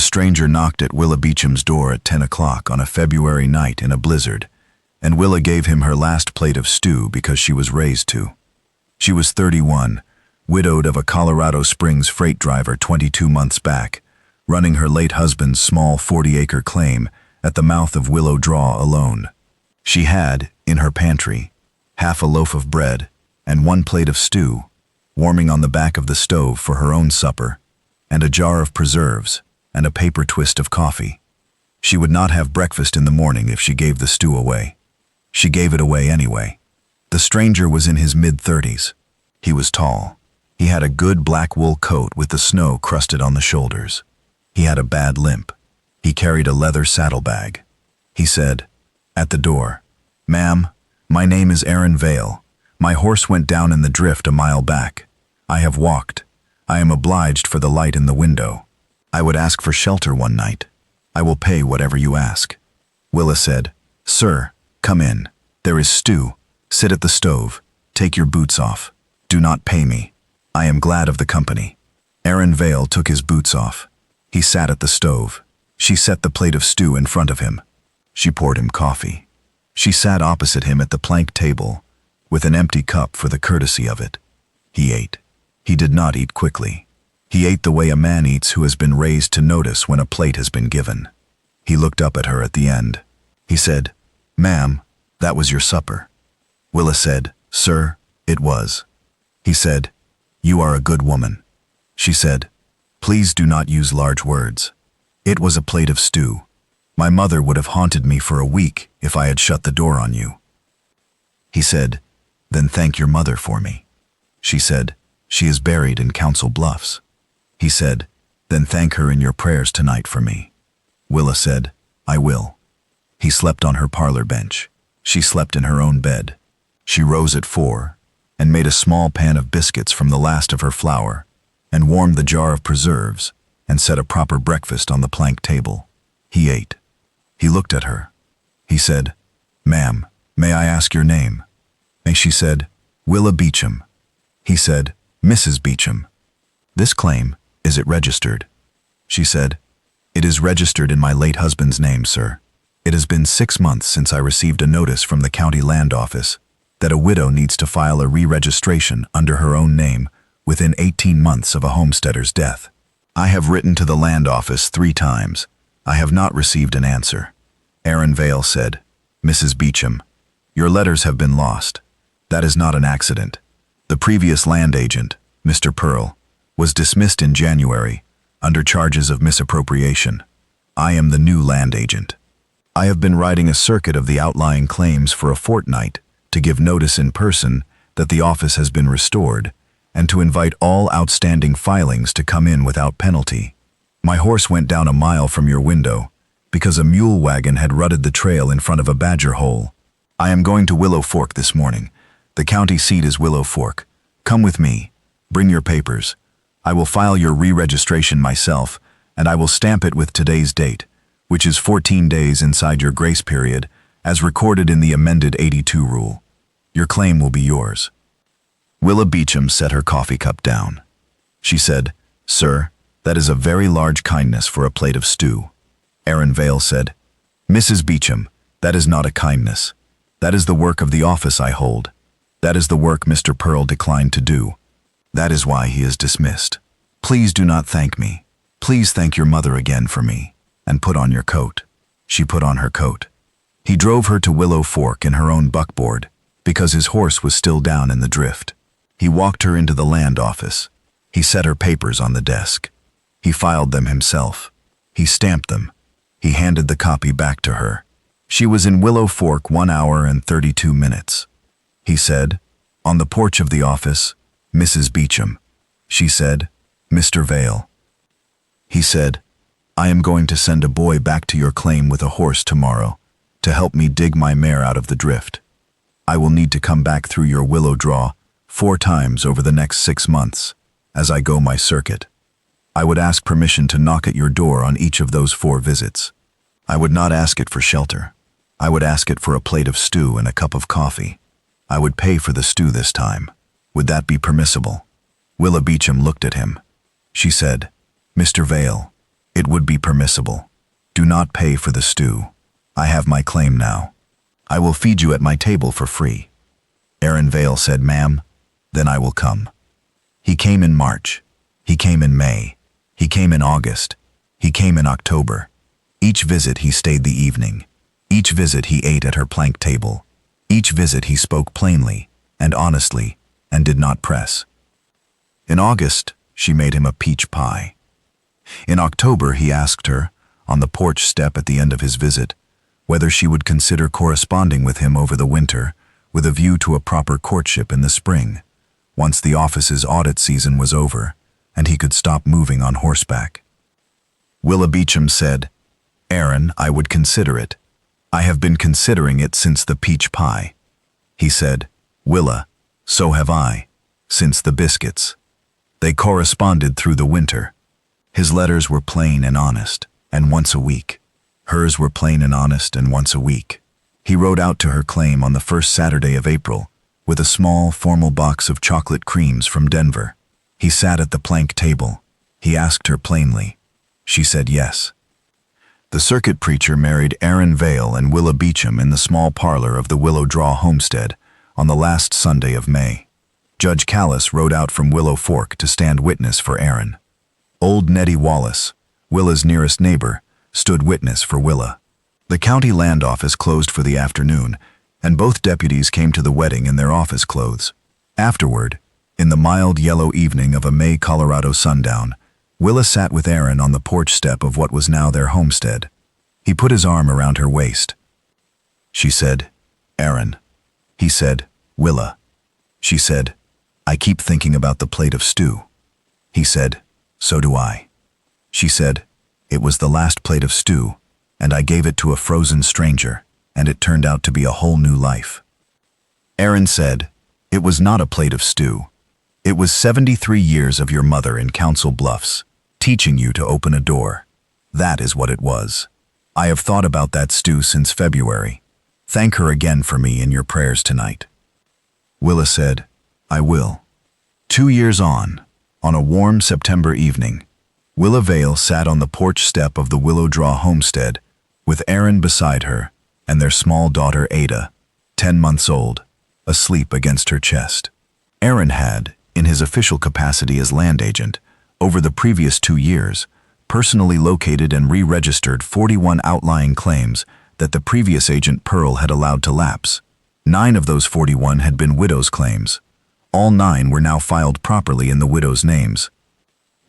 stranger knocked at Willa Beecham's door at 10 o'clock on a February night in a blizzard, and Willa gave him her last plate of stew because she was raised to. She was 31, widowed of a Colorado Springs freight driver 22 months back, running her late husband's small 40-acre claim at the mouth of Willow Draw alone. She had, in her pantry, half a loaf of bread and 1 plate of stew, warming on the back of the stove for her own supper, and a jar of preserves and a paper twist of coffee. She would not have breakfast in the morning if she gave the stew away. She gave it away anyway. The stranger was in his mid-30s. He was tall. He had a good black wool coat with the snow crusted on the shoulders. He had a bad limp. He carried a leather saddlebag. He said, at the door, "Ma'am, my name is Aaron Vale. My horse went down in the drift a mile back. I have walked. I am obliged for the light in the window. I would ask for shelter one night. I will pay whatever you ask." Willa said, "Sir, come in. There is stew. Sit at the stove. Take your boots off. Do not pay me. I am glad of the company." Aaron Vale took his boots off. He sat at the stove. She set the plate of stew in front of him. She poured him coffee. She sat opposite him at the plank table, with an empty cup for the courtesy of it. He ate. He did not eat quickly. He ate the way a man eats who has been raised to notice when a plate has been given. He looked up at her at the end. He said, "Ma'am, that was your supper." Willa said, "Sir, it was." He said, "You are a good woman." She said, "Please do not use large words. It was a plate of stew. My mother would have haunted me for a week if I had shut the door on you." He said, "Then thank your mother for me." She said, "She is buried in Council Bluffs." He said, "Then thank her in your prayers tonight for me." Willa said, "I will." He slept on her parlor bench. She slept in her own bed. She rose at 4 and made a small pan of biscuits from the last of her flour and warmed the jar of preserves and set a proper breakfast on the plank table. He ate. He looked at her. He said, "Ma'am, may I ask your name?" And she said, "Willa Beecham." He said, "Mrs. Beecham. This claim, is it registered?" She said, "It is registered in my late husband's name, sir. It has been 6 months since I received a notice from the county land office that a widow needs to file a re-registration under her own name within 18 months of a homesteader's death. I have written to the land office 3 times. I have not received an answer." Aaron Vale said, "Mrs. Beecham, your letters have been lost. That is not an accident. The previous land agent, Mr. Pearl, was dismissed in January under charges of misappropriation. I am the new land agent. I have been riding a circuit of the outlying claims for a fortnight to give notice in person that the office has been restored and to invite all outstanding filings to come in without penalty. My horse went down a mile from your window because a mule wagon had rutted the trail in front of a badger hole. I am going to Willow Fork this morning. The county seat is Willow Fork. Come with me. Bring your papers. I will file your re-registration myself, and I will stamp it with today's date, which is 14 days inside your grace period, as recorded in the amended 82 rule. Your claim will be yours." Willa Beecham set her coffee cup down. She said, "Sir, that is a very large kindness for a plate of stew." Aaron Vale said, "Mrs. Beecham, that is not a kindness. That is the work of the office I hold. That is the work Mr. Pearl declined to do. That is why he is dismissed. Please do not thank me. Please thank your mother again for me, and put on your coat." She put on her coat. He drove her to Willow Fork in her own buckboard, because his horse was still down in the drift. He walked her into the land office. He set her papers on the desk. He filed them himself. He stamped them. He handed the copy back to her. She was in Willow Fork 1 hour and 32 minutes. He said, on the porch of the office, "Mrs. Beecham." She said, "Mr. Vale." He said, "I am going to send a boy back to your claim with a horse tomorrow to help me dig my mare out of the drift. I will need to come back through your willow draw 4 times over the next 6 months as I go my circuit. I would ask permission to knock at your door on each of those 4 visits. I would not ask it for shelter. I would ask it for a plate of stew and a cup of coffee. I would pay for the stew this time. Would that be permissible?" Willa Beecham looked at him. She said, "Mr. Vale, It would be permissible. Do not pay for the stew. I have my claim now. I will feed you at my table for free. Aaron Vale said, "Ma'am, then I will come." He came in March. He came in May. He came in August. He came in October. Each visit he stayed the evening. Each visit he ate at her plank table. Each visit he spoke plainly and honestly and did not press. In August, she made him a peach pie. In October, he asked her, on the porch step at the end of his visit, whether she would consider corresponding with him over the winter with a view to a proper courtship in the spring, once the office's audit season was over and he could stop moving on horseback. Willa Beecham said, "Aaron, I would consider it. I have been considering it since the peach pie." He said, "Willa, so have I, since the biscuits." They corresponded through the winter. His letters were plain and honest, and once a week. Hers were plain and honest and once a week. He wrote out to her claim on the first Saturday of April, with a small, formal box of chocolate creams from Denver. He sat at the plank table. He asked her plainly. She said yes. The circuit preacher married Aaron Vale and Willa Beecham in the small parlor of the Willow Draw homestead on the last Sunday of May. Judge Callis rode out from Willow Fork to stand witness for Aaron. Old Nettie Wallace, Willa's nearest neighbor, stood witness for Willa. The county land office closed for the afternoon, and both deputies came to the wedding in their office clothes. Afterward, in the mild yellow evening of a May Colorado sundown, Willa sat with Aaron on the porch step of what was now their homestead. He put his arm around her waist. She said, "Aaron." He said, "Willa." She said, "I keep thinking about the plate of stew." He said, "So do I." She said, "It was the last plate of stew, and I gave it to a frozen stranger, and it turned out to be a whole new life." Aaron said, "It was not a plate of stew. It was 73 years of your mother in Council Bluffs, teaching you to open a door. That is what it was. I have thought about that stew since February. Thank her again for me in your prayers tonight." Willa said, "I will." 2 years on a warm September evening, Willa Vale sat on the porch step of the Willow Draw homestead with Aaron beside her and their small daughter Ada, 10 months old, asleep against her chest. Aaron had, in his official capacity as land agent, over the previous 2 years, personally located and re-registered 41 outlying claims that the previous agent Pearl had allowed to lapse. 9 of those 41 had been widows' claims. All 9 were now filed properly in the widows' names.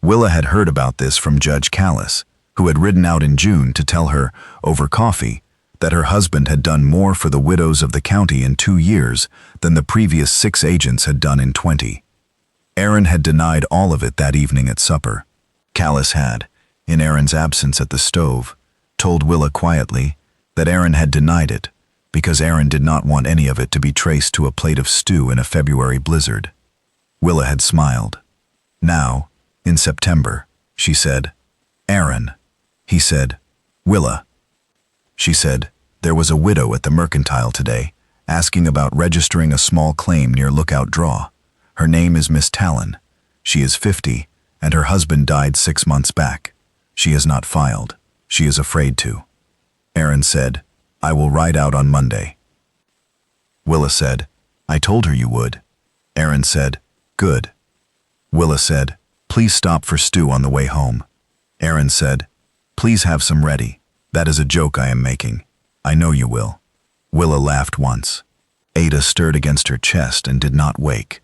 Willa had heard about this from Judge Callis, who had ridden out in June to tell her, over coffee, that her husband had done more for the widows of the county in 2 years than the previous 6 agents had done in 20. Aaron had denied all of it that evening at supper. Callis had, in Aaron's absence at the stove, told Willa quietly that Aaron had denied it because Aaron did not want any of it to be traced to a plate of stew in a February blizzard. Willa had smiled. Now, in September, she said, "Aaron." He said, "Willa." She said, "There was a widow at the Mercantile today, asking about registering a small claim near Lookout Draw. Her name is Miss Talon. She is 50, and her husband died 6 months back. She has not filed. She is afraid to." Aaron said, "I will ride out on Monday." Willa said, "I told her you would." Aaron said, "Good." Willa said, "Please stop for stew on the way home." Aaron said, "Please have some ready. That is a joke I am making. I know you will." Willa laughed once. Ada stirred against her chest and did not wake.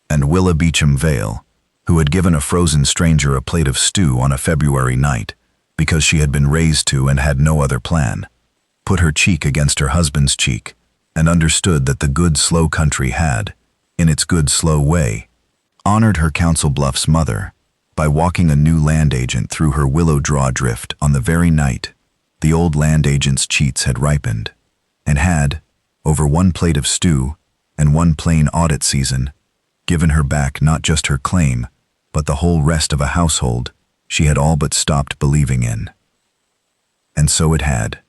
And Willa Beecham Vale, who had given a frozen stranger a plate of stew on a February night, because she had been raised to and had no other plan, put her cheek against her husband's cheek and understood that the good slow country had, in its good slow way, honored her Council Bluffs mother by walking a new land agent through her Willow Draw drift on the very night the old land agent's cheats had ripened, and had, over 1 plate of stew and 1 plain audit season, given her back not just her claim, but the whole rest of a household she had all but stopped believing in. And so it had.